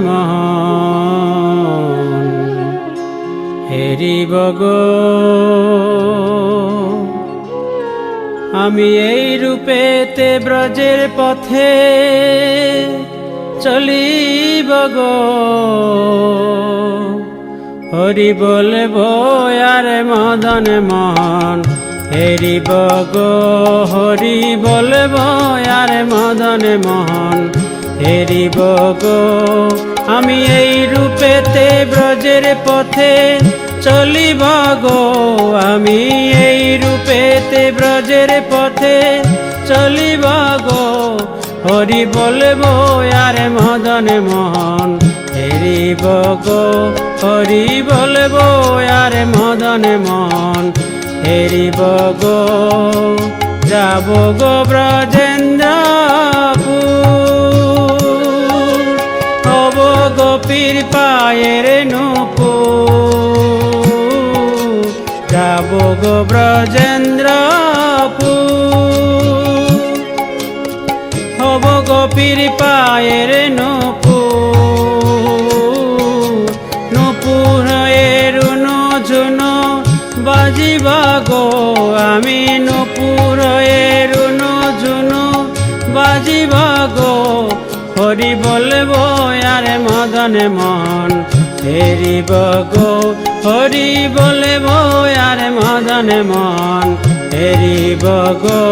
মোহন হেরিব গো। আমি এই রূপেতে ব্রজের পথে চলিব গো, হরি বলব আর মদন মোহন হেরিব গো, হরি বলব আর মদন মোহন হেরিব গো। আমি এই রূপেতে ব্রজের পথে চলিব গো, আমি এই রূপেতে ব্রজের পথে চলিব গো, হরি বলব আর মদন মোহন হেরিব গো, হরি বলব আর মদন মোহন হেরিব গো। যাব গো ব্রজেন্দ্রপুর, হব গোপীর পায়ের নূপুর। যাব গো ব্রজেন্দ্রপুর, হব গোপীর পায়ের নূপুর। নূপুর রুন ঝুনো বাজিব গো, আমি নূপুর রুন ঝুনো বাজিব গো, হরি বলব আর মদন মোহন হেরিব গো, হরি বলব আর মদন মোহন হেরিব গো।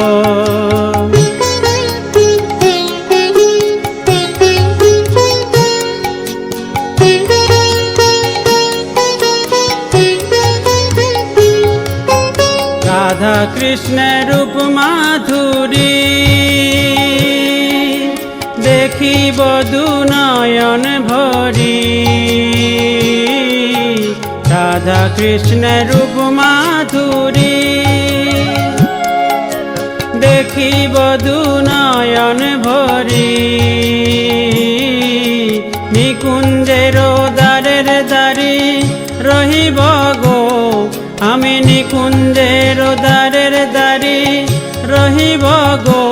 রাধা কৃষ্ণের রূপ মাধুরী দেখিব দু নয়ন ভরি। রাধা কৃষ্ণের রূপ মাধুরী দেখিব দু নয়ন ভরি। নিকুঞ্জের দ্বারের দ্বারি রহিব গো, আমি নিকুঞ্জের দ্বারের দ্বারি রহিব গো,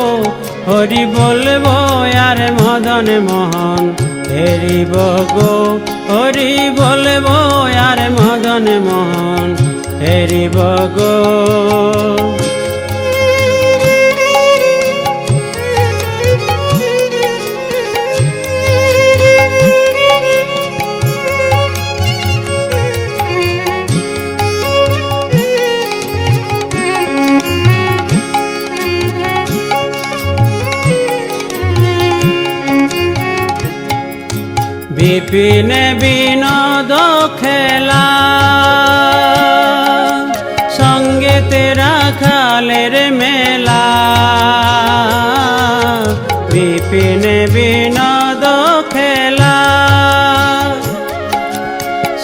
হরি বলব আর মদন মোহন হেরিব গো, হরি বলব আর মদন মোহন হেরিব গো। বিপিন বিনোদ খেলা সঙ্গে তেরা খালের মেলা। বিপিন বিনোদ খেলা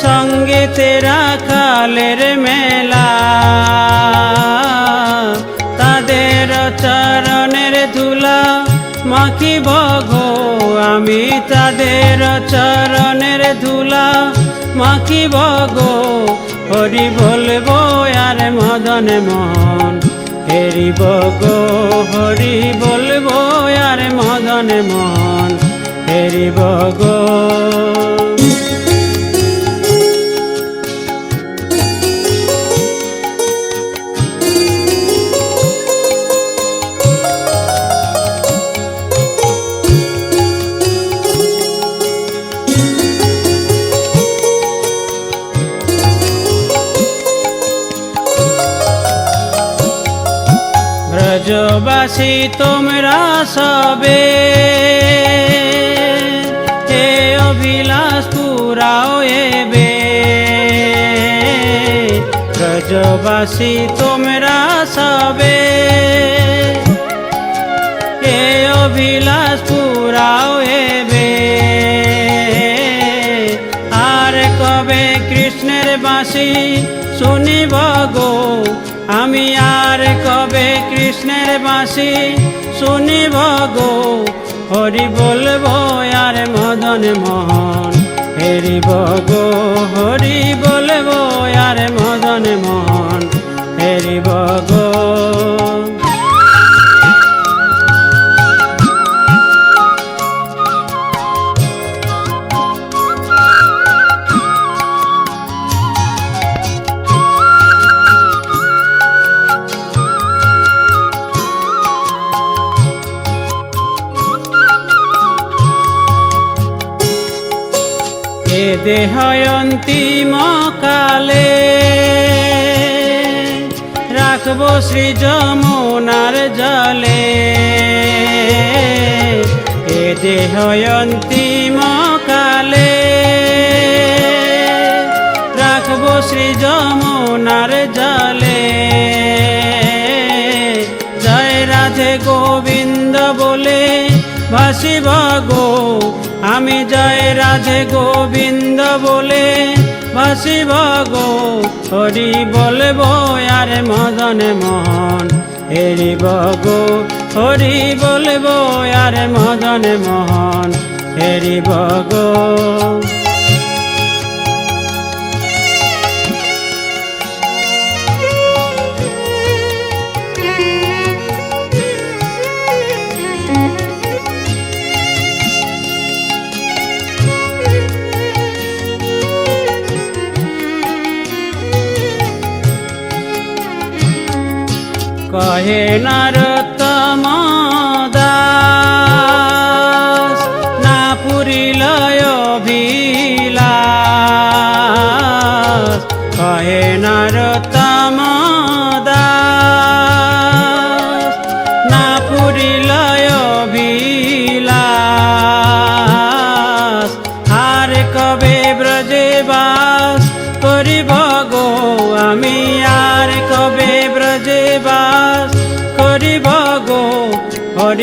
সঙ্গে তেরা খালের মেলা। তাদের চরণের ধুলা মাখিব গো, আমি তাদের চরণের ধুলা মাখিব গো, হরি বলব আর মদন মোহন হেরিব গো, হরি বলব আর মদন মোহন হেরিব গো। ব্রজবাসী তোমরা সবে এ অভিলাষ পুরাও এবে। ব্রজবাসী তোমরা সবে এ অভিলাষ পুরাও এবে। আর কবে কৃষ্ণের বাঁশি শুনিব গো, আমি আর কবে কৃষ্ণের বাঁশি শুনিব গো, হরি বলব আর মদন মোহন হেরিব গো, হরি বলব আর মদন মোহন হেরিব গো। এ দেহ অন্তিম কালে রাখবো শ্রী যমুনার জলে। এ দেহ অন্তিম কালে রাখবো শ্রী যমুনার জলে। জয় রাধে গোবিন্দ বলে ভাসিব গো আমি, জয় রাধে গোবিন্দ বলে ভাসিব গো। হরি বলবো আর মদন মোহন হেরিব গো, হরি বলবো আর মদন মোহন হেরিব গো। কহে নরোত্তম দাস না পুরিল অভিলাষ। কহে নরোত্তম দাস না পুরিল অভিলাষ। আর কবে ব্রজে বাস করিব গো আমি, আর